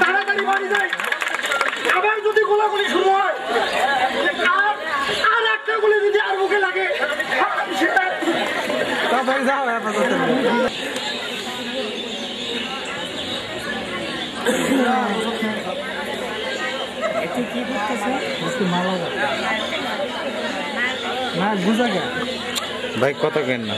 তাড়াতাড়ি বাড়ি যাই, আবার যদি গোলাগুলি শুরু হয় আর একটা গুলি যদি আর মুখে লাগে সেটা যাও। ভাই কত কেন না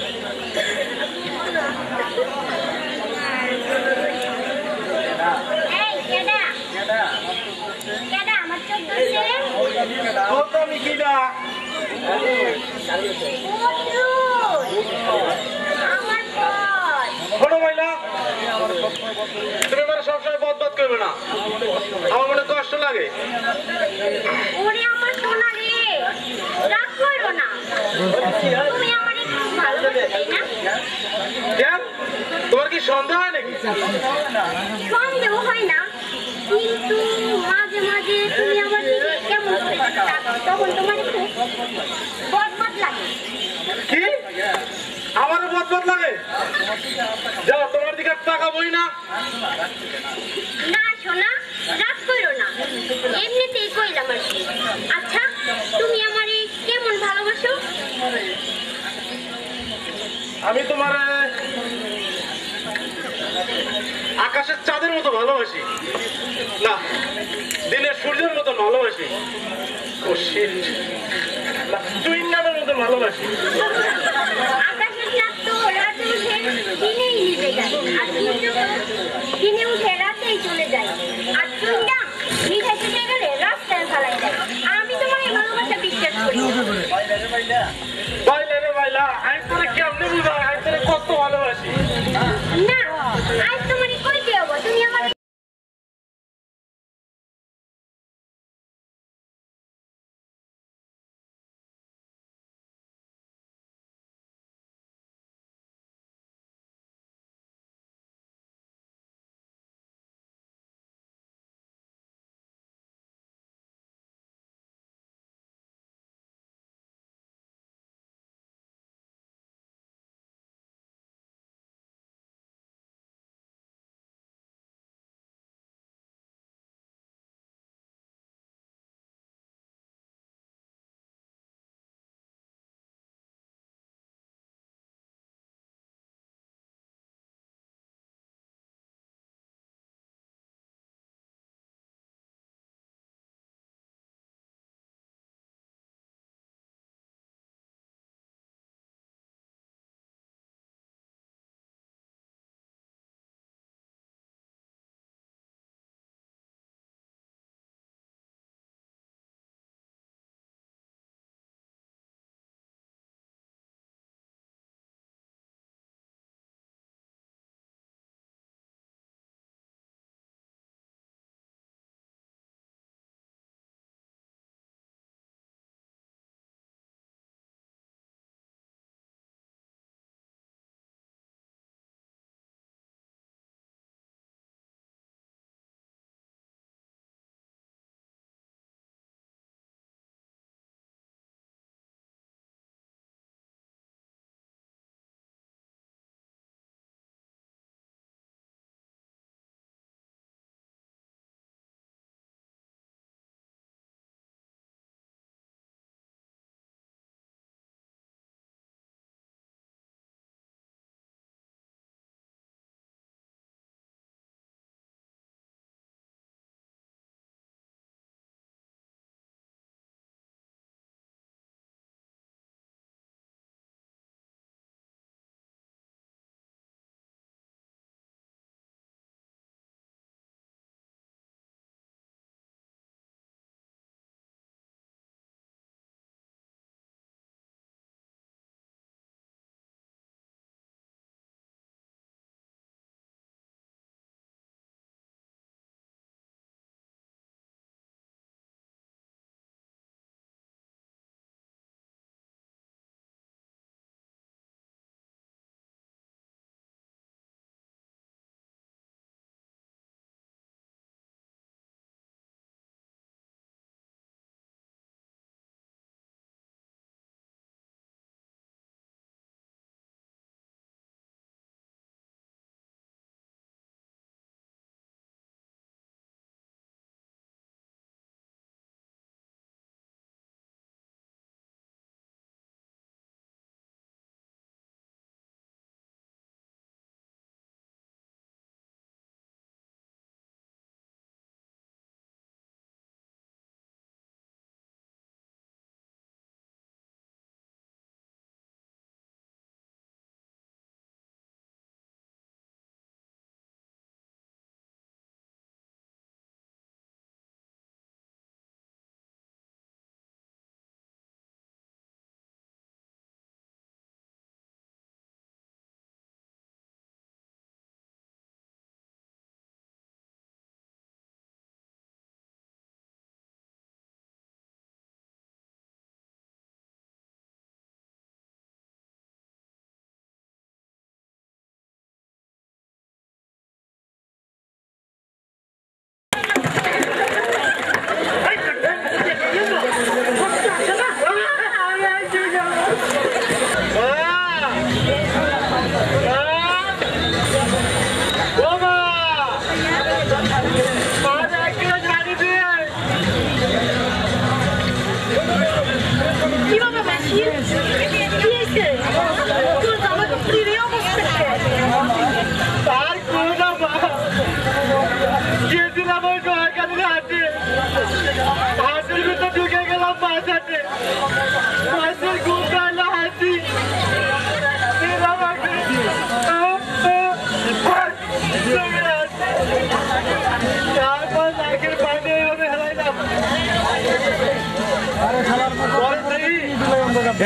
তুমি মানে সবসময় বদবাদ করবে না, আমার মনে কষ্ট লাগে। তোমার কি সন্দেহ হয় নাকি? সন্দেহ হয় না, কিন্তু মাঝে মাঝে তুমি আমার দিকে কেমন করে তাকাও, তখন তোমার একটু বদমাত লাগে। কি আমারও বদবাদ লাগে? যাও, তোমার দিকে তাকাবোই না। না সোনা, রাগ করো না, এমনিতেই কইলাম আর কি। আচ্ছা, তুমি আমারে কেমন ভালোবাসো? আমি তোমার আকাশের চাঁদের মতো ভালোবাসি, না দিনের সূর্যের মতো ভালোবাসি, ও শিট, চুইংগামের মতো ভালোবাসি। আকাশের চাঁদ তো রাতে উঠে দিনেই নিভে যায়, আর সূর্য তো দিনে উঠে রাতেই চলে যায়, আর চুইংগাম নিভে যেতে গেলে রাস্তায় ফেলাই দেয়। আমি তোমার এই ভালোবাসা বিশ্বাস করি। বাইলা রে বাইলা, আমি তোরে কেমনে বুঝাই, আমি তোরে কত ভালোবাসি। না, আজ তোমার কইতে হবো, তুমি আমার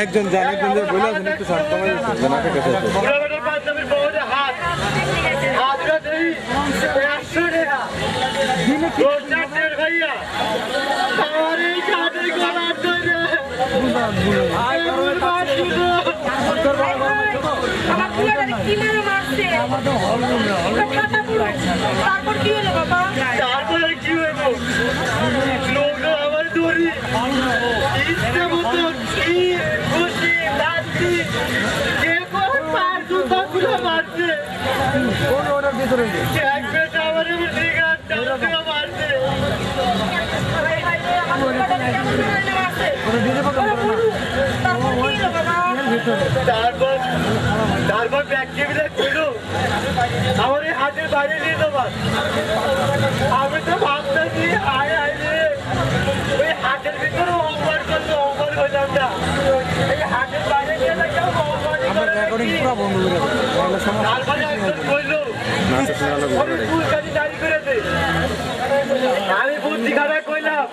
একজন জান একজন যে বলে আছেন একটু শান্ত কমাই দিচ্ছেন জানাকে কাছে বুড়া বেটার পাঞ্জাবির বউরে হাতটা দেই 100 টাকা রোজটা টের ভাইয়া আমার এই কাঠের গলার ধরে আমার পুরো কি মারা মারছে তারপর কি হলো বাবা তারপরে কি হইব লোকটা আমার ধরি ইচ্ছে মতো কি খুশি নাচছি যে কোন পার জুতা খুলে মারছে এক বেটা আমার সিগারেট টানতে মারছে তারপর ব্যাগ টেবিলে ছিল আমার এই হাতের বাইরে নিয়ে দেবার আমি তো ভাবতেছি আয় আয় রে ওই হাতের ভিতরে অঙ্গন করতো অঙ্গন হইলাম না এই হাতের বাইরে নিয়ে দেখলাম তারপরে একজন বললো ফুল কাজি জারি করেছে আমি বুদ্ধি খারাপ কইলাম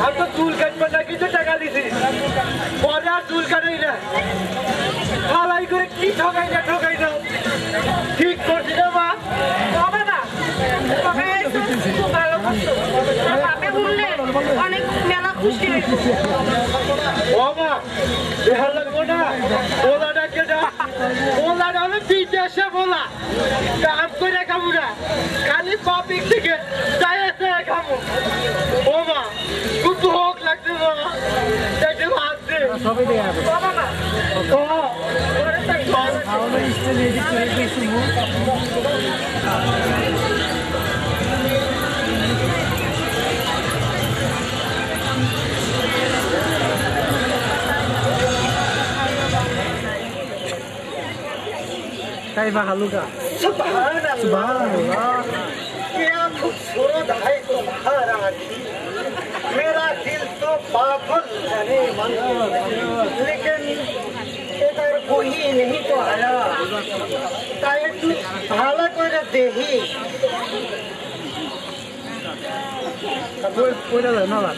আমি তো চুল কাটবো না কিছু টাকা দিছি পরে আর চুল কাটাই না হালাই করে কি ঠকাই না ঠিক করছি না মা বাবা না খুব ভালো করছো বাপে বললে অনেক মেলা খুশি হয়েছে ও মা দেখার লাগবো না ওলাটা কেটা ওলাটা হলো বিদেশে বলা কাম করে খাবো না খালি পাপিক থেকে চাই খাবো ও মা খুব ভোগ লাগছে মা দেখে ভাবছে বাবা না Kaifa haluka? सुभान क्या खूबसूरत है तुम्हारा दिल मेरा दिल तो पागल है मन लेकिन इधर कोई नहीं तो आया ताए तू भाला कोई देही Puede de nada.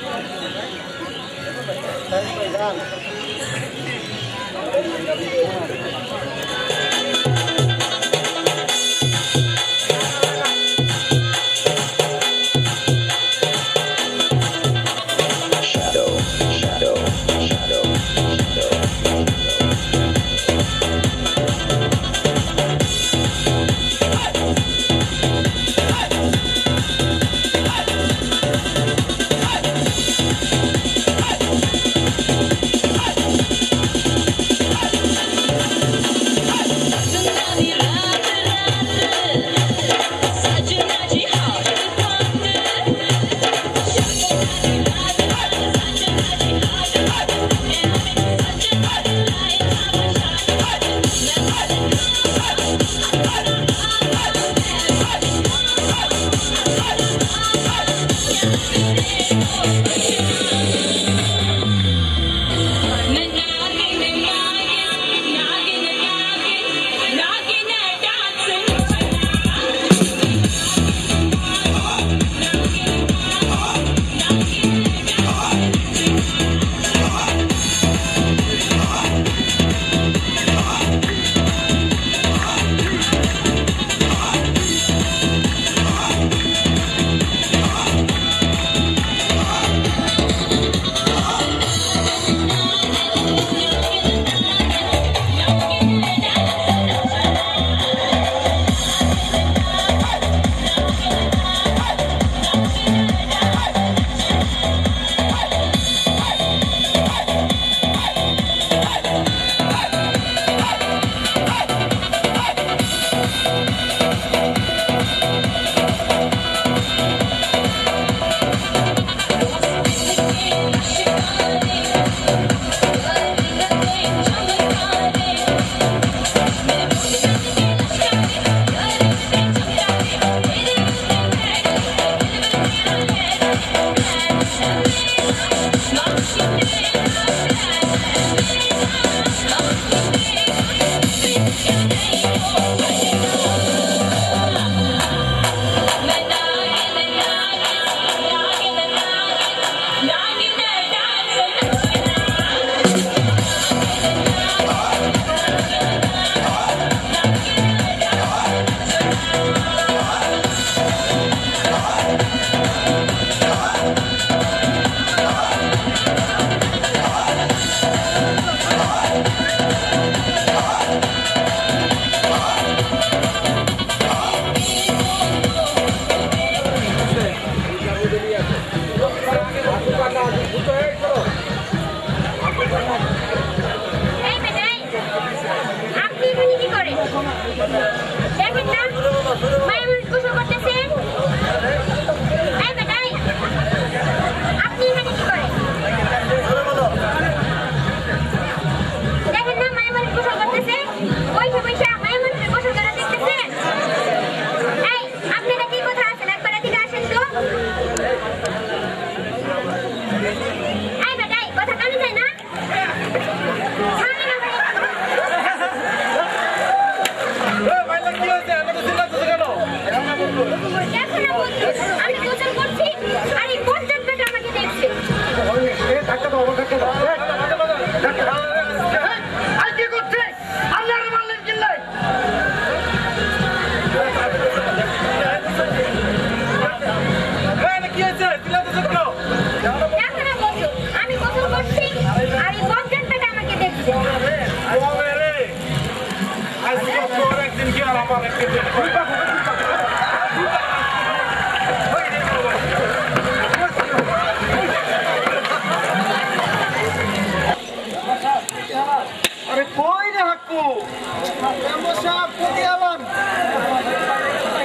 কই রে হাক্কু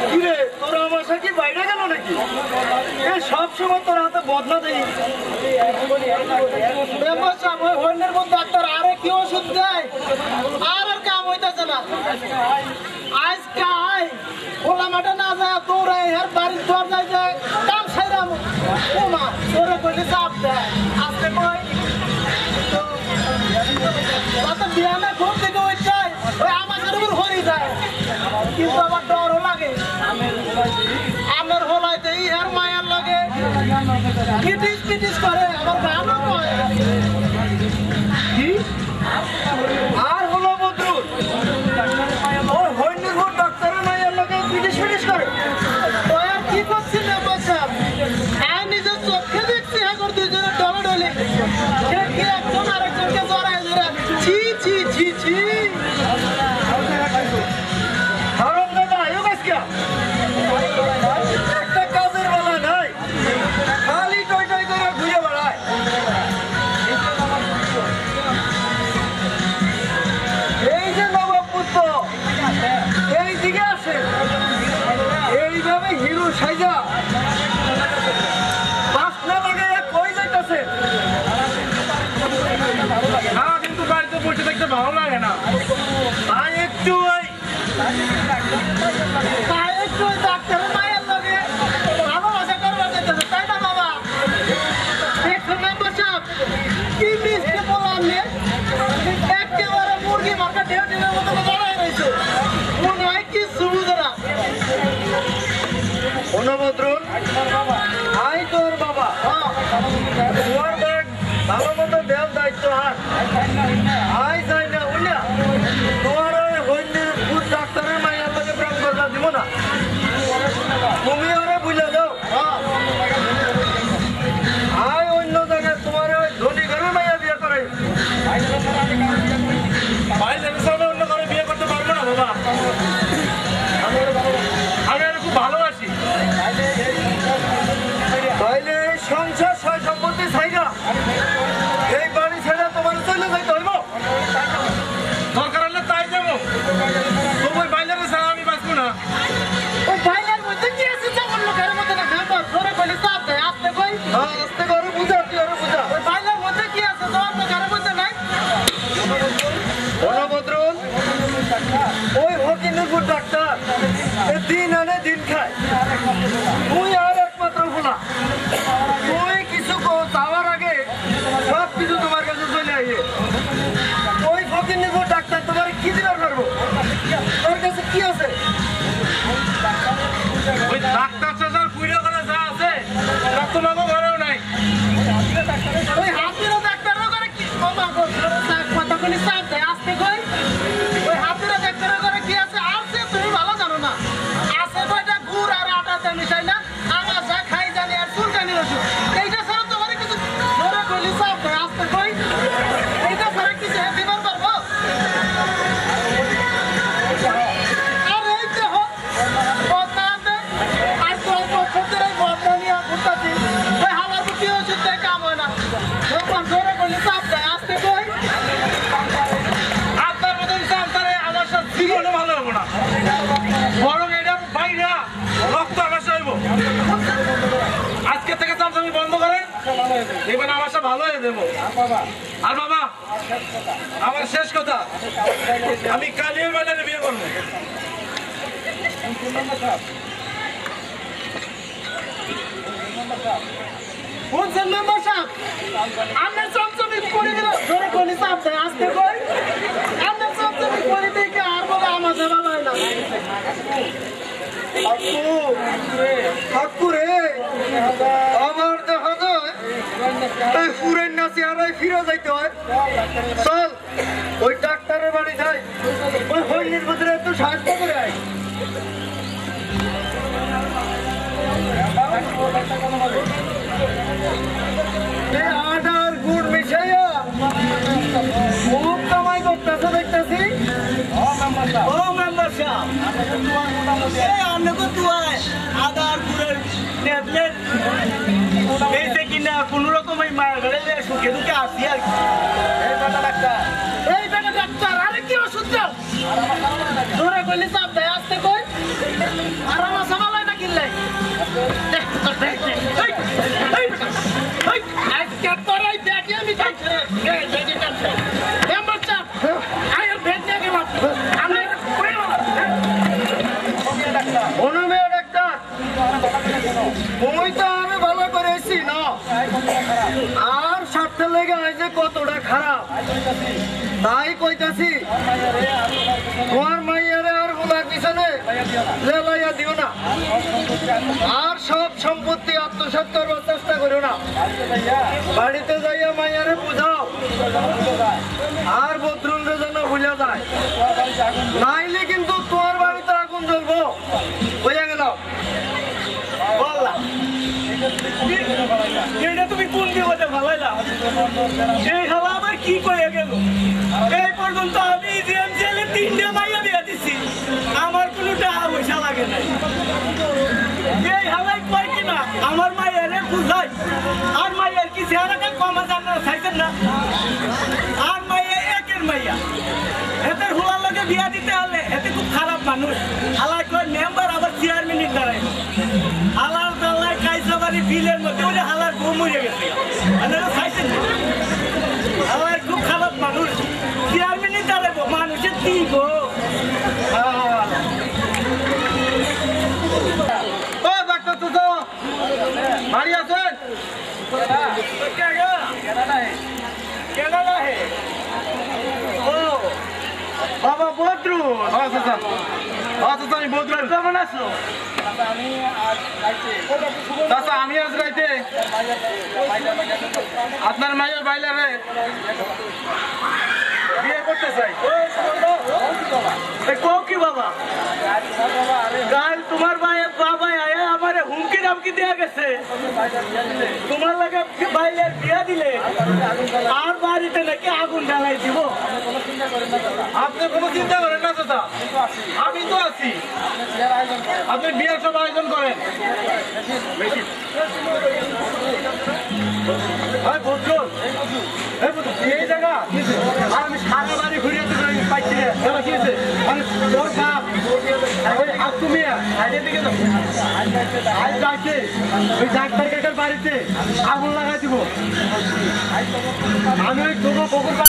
কিরে তোর আমার সাথে বাইরে গেল নাকি সব সময় তোর হাতে বদলা দেই হইনের মধ্যে ডাক্তার আরে কি ওষুধ দেয় আর কাম হইতেছে না আজকে আয় খোলা মাঠে না যায় তোরা এর বাড়ির দরজায় যায় কাম ছাইরাম ও মা তোরে কইলে চাপ দেয় আজকে কই তাতে বিয়ানে ঘুম থেকে ওই যায় ওই আমাদের উপর হরি যায় কিন্তু আমার ডরও লাগে আমার হলাইতে এর মায়ার লাগে কিটিস কিটিস করে আমার গানও কয় কি আর হলো বদরুল ওর হইনের ভোট ডাক্তারের মায়ের লোকে পিটিস পিটিস করে ওই আর কি করছি মেম্বার সাহেব আমি নিজের চোখে দেখছি এখন দুজনে ডলে ডলে সে কি একজন আরেকজনকে জড়ায় ধরে ছি ছি ছি ছি হারাম দাদা আয়ো গাছকা একটা কাজের বেলা নাই খালি টই টই করে ঘুরে বেড়ায় এই যে নবাব পুত্র এই দিকে আসে এইভাবে হিরো সাইজা বাসনা লাগে কই যাইতাছে না কিন্তু বাড়িতে বসে দেখতে ভালো লাগে না তাই একটু ওই তাই একটু ওই ডাক্তারের মায়ের লগে ভালোবাসা করবার যেতেছে তাই না বাবা দেখছো মেম্বার সাহেব কি মিষ্টি বললাম নে একেবারে মুরগি মার্কা ঢেউ ঢেউয়ের মতো দাঁড়ায় রয়েছে মনে হয় কি সুবিধা না বনভদ্রন আই তোর বাবা তোমার ব্যাগ ভালো মতো দেওয়ার দায়িত্ব হাত আই যাই না উল্লা তোমার ওই হইনের ভূত ডাক্তারের মায়ের লোকে প্রেম করলা দিব না তুমি ওরে বুঝে দাও আই অন্য জায়গায় তোমার ওই ধনী ঘরের মাইয়া বিয়ে করে ভাই সামনে অন্য কারো বিয়ে করতে পারবো না বাবা আমি আর খুব ভালোবাসি তাইলে এই সংসার সয় সম্পত্তি ছাইরা এই বাড়ি ছেড়ে তোমার চলে যাইতে হইব দরকার হলে তাই যাবো তোমার বাইরে ছাড়া আমি বাঁচবো না ওই ভাইয়ের মধ্যে কি আছে যেমন লোকের মধ্যে না মেম্বার ধরে বলি চাপ দেয় আপনি কই আস্তে করে বুঝা তুই আরো বুঝা ওই ভাইয়ের মধ্যে কি আছে তোমার লোকের মধ্যে নাই বনভদ্রন ওই হকিনুরপুর ডাক্তার এ দিন আনে দিন খায় তুই আর একমাত্র ভোলা তুই কিছু যাওয়ার আগে সব কিছু তোমার কাছে চলে আইয়ে ওই হকিনুরপুর ডাক্তার তোমার কি দিবার পারবো তোর কাছে কি আছে ওই ডাক্তার চাচার পুজো করে যা আছে তার তো লোক ঘরেও নাই ওই হাতিরও ডাক্তারও করে কি বাবা কতক্ষণই চাপ দেয় আসতে কই ওই হাতিরও ডাক্তারও করে কি আছে আছে তুমি ভালো জানো না আছে কয়টা গুড় আর আটাতে মিশাই না আমার যা খাই জানি আর চুলকানির ওষুধ এইটা ছাড়া তোমার কিছু ধরে কইলি চাপ দেয় আসতে কই এইটা ছাড়া কিছু দিবার পারবো আর এই যে হোক বদনাতে আর তো বছর এই বদনা নিয়ে ঘুরতাছি ওই হালার বুটি ওষুধ দিয়ে কাম হয় না যখন ধরে কইলি চাপ দেয় আসতে কই আপনার মতন চামতারে আমার সাথে জীবনে ভালো হবো না বরং এটা বাইরা রক্ত আমার হইব আজকে থেকে চামচামি বন্ধ করেন দেখবেন আমার সাথে ভালো হয়ে দেবো আর বাবা আমার শেষ কথা আমি কালিয়ার বাজারে বিয়ে করবো শুনছেন মেম্বার সাহেব আপনার চমচমি করে দিল ধরে কইলি চাপ দেয় আসতে কই আপনার চমচমি করে দেখে আর বলে আমার সেবা হয় না ঠাকুরে আমার দেখা যায় এই ফুরের নাচে আড়াই ফিরে যাইতে হয় চল ওই ডাক্তারের বাড়ি যাই ওই হইনির ভিতরে একটু সাহায্য করে আয় এই আটা আর গুড় মিশাইয়া খুব কামাই করতেছে দেখতেছি ও মেম্বার সাহেব আপনাকে তুয়ায় আদার গুড়ের ট্যাবলেট এইটা কিনা কোনো রকম এই মায়ের ঘরে সুখে দুঃখে আসি আর কি এই বেটা ডাক্তার কতক্ষণই চাপ দেয় আসতে কই আর আমার সামালাই না কিনলাই আজকে তোর এই ব্যাগে আমি যাচ্ছি এই ব্যাগে যাচ্ছি মেম্বার চাপ আয়ের ব্যাগ নিয়ে গেলাম আমি অনুমেয় ডাক্তার বইটা আমি ভালো করেছি না আর স্বার্থের লেগে হয় যে কতটা খারাপ তাই কইতাছি তোমার মাইয়ারে আর হুদার পিছনে লেলাইয়া দিও না আর সব সম্পত্তি আত্মসাৎ করবার চেষ্টা করো না বাড়িতে যাইয়া মাইয়ারে বুঝাও আর বদরুলরে যেন ভুলে যায় নাইলে কিন্তু তোমার বাড়িতে আগুন জ্বলবো বুঝে গেল বললাম এটা তুমি কোন বিপদে ভালাইলা এই হালা আবার কি করে গেল এই পর্যন্ত আমি জেলে 3টে মাইয়া দিয়ে দিছি আমার কোনো টাকা পয়সা লাগে নাই এই হালাই কয় কিনা আমার মাইয়ারে বুঝাই আর মাইয়ার কি চেহারাটা কমা জানা চাইছেন না আর মাইয়া একের মাইয়া এদের হুলার লগে বিয়া দিতে হলে এতে খুব খারাপ মানুষ হালাই কয় মেম্বার আবার চেয়ারম্যান দাঁড়ায় হালার দালায় কাইসাবাড়ি বিলের মধ্যে ওই হালার বউ মরে গেছে খাইছেন হালার খুব খারাপ মানুষ চেয়ারম্যানই দাঁড়াবো মানুষের দিব ও ডাক্তার তো বাড়ি আছেন কেনা হে ও বাবা বদ্রু আচ্ছা আমি বদরুল কেমন আছো চাচা আমি আজ রাইতে আপনার মায়ের বাইলারে বিয়ে করতে চাই কি বাবা কাল তোমার বাবা আয়া আমারে হুমকি দামকি দেয়া গেছে তোমার লাগে বাইরের বিয়া দিলে আর বাড়িতে নাকি আগুন জ্বালাই দিব আপনি কোনো চিন্তা করেন না চাচা আমি তো আছি আপনি বিয়ের সব আয়োজন করেন এই জায়গা আর আমি সারা বাড়ি ঘুরিয়ে পাইছি মানে তোর বাপ তুমি দিকে যাচ্ছে ওই ডাক্তার কাকার বাড়িতে আগুন লাগাই দিব আমি ওই